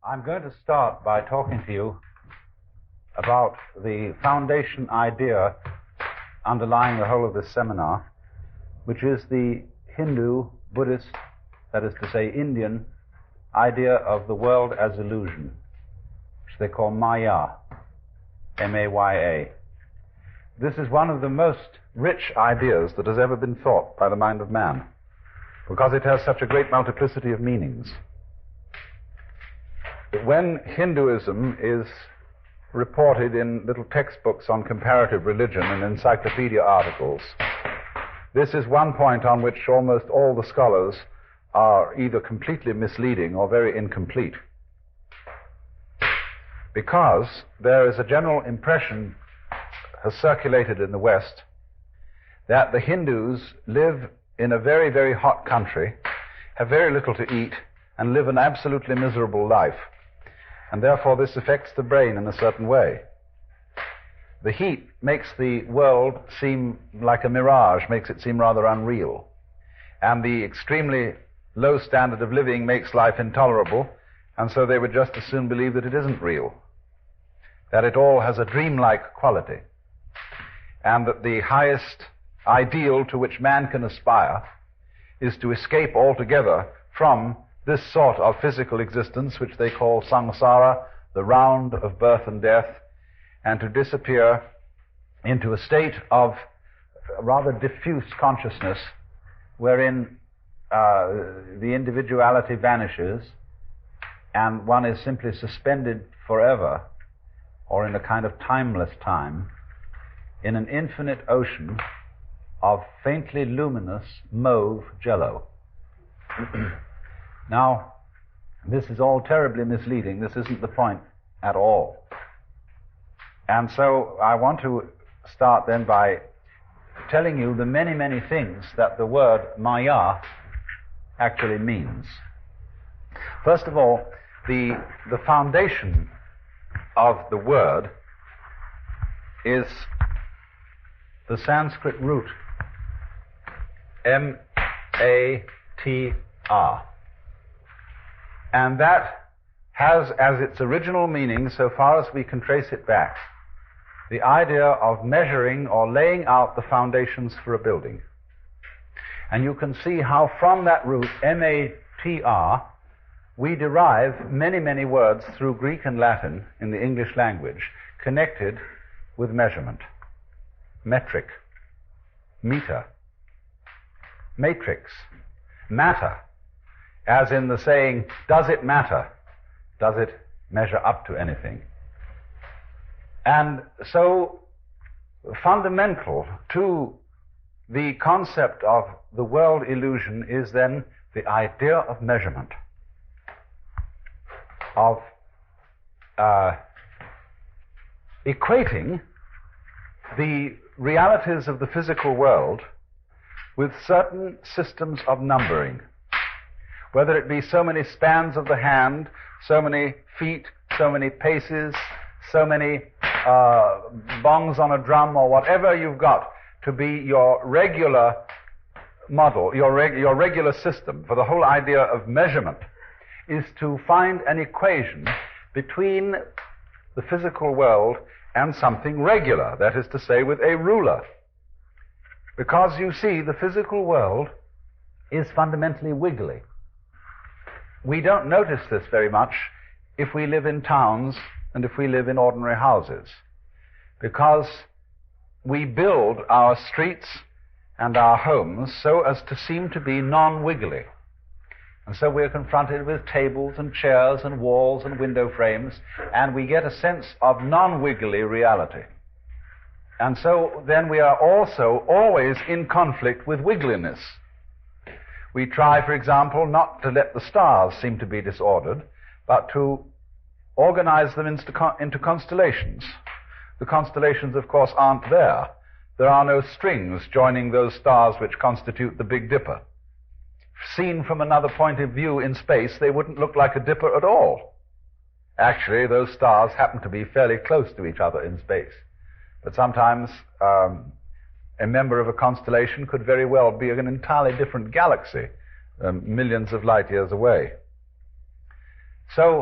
I'm going to start by talking to you about the foundation idea underlying the whole of this seminar, which is the Hindu, Buddhist, that is to say Indian, idea of the world as illusion, which they call Maya, M-A-Y-A. This is one of the most rich ideas that has ever been thought by the mind of man, because it has such a great multiplicity of meanings. When Hinduism is reported in little textbooks on comparative religion and encyclopedia articles, this is one point on which almost all the scholars are either completely misleading or very incomplete. Because there is a general impression, has circulated in the West, that the Hindus live in a very, very hot country, have very little to eat, and live an absolutely miserable life. And therefore this affects the brain in a certain way. The heat makes the world seem like a mirage, makes it seem rather unreal. And the extremely low standard of living makes life intolerable, and so they would just as soon believe that it isn't real, that it all has a dreamlike quality, and that the highest ideal to which man can aspire is to escape altogether from this sort of physical existence, which they call samsara, the round of birth and death, and to disappear into a state of rather diffuse consciousness wherein the individuality vanishes and one is simply suspended forever, or in a kind of timeless time, in an infinite ocean of faintly luminous mauve jello. Now, this is all terribly misleading. This isn't the point at all. And so I want to start then by telling you the many, many things that the word Maya actually means. First of all, the foundation of the word is the Sanskrit root M-A-T-R. And that has as its original meaning, so far as we can trace it back, the idea of measuring or laying out the foundations for a building. And you can see how from that root, M-A-T-R, we derive many, many words through Greek and Latin in the English language connected with measurement. Metric, meter, matrix, matter, as in the saying, does it matter? Does it measure up to anything? And so fundamental to the concept of the world illusion is then the idea of measurement, of equating the realities of the physical world with certain systems of numbering, whether it be so many spans of the hand, so many feet, so many paces, so many bongs on a drum, or whatever you've got to be your regular model, your regular system for the whole idea of measurement, is to find an equation between the physical world and something regular, that is to say, with a ruler. Because you see, the physical world is fundamentally wiggly. We don't notice this very much if we live in towns and if we live in ordinary houses, because we build our streets and our homes so as to seem to be non-wiggly. And so we're confronted with tables and chairs and walls and window frames, and we get a sense of non-wiggly reality. And so then we are also always in conflict with wiggliness. We try, for example, not to let the stars seem to be disordered, but to organize them into constellations. The constellations, of course, aren't there. There are no strings joining those stars which constitute the Big Dipper. Seen from another point of view in space, they wouldn't look like a dipper at all. Actually, those stars happen to be fairly close to each other in space. But sometimes a member of a constellation could very well be an entirely different galaxy, millions of light years away. So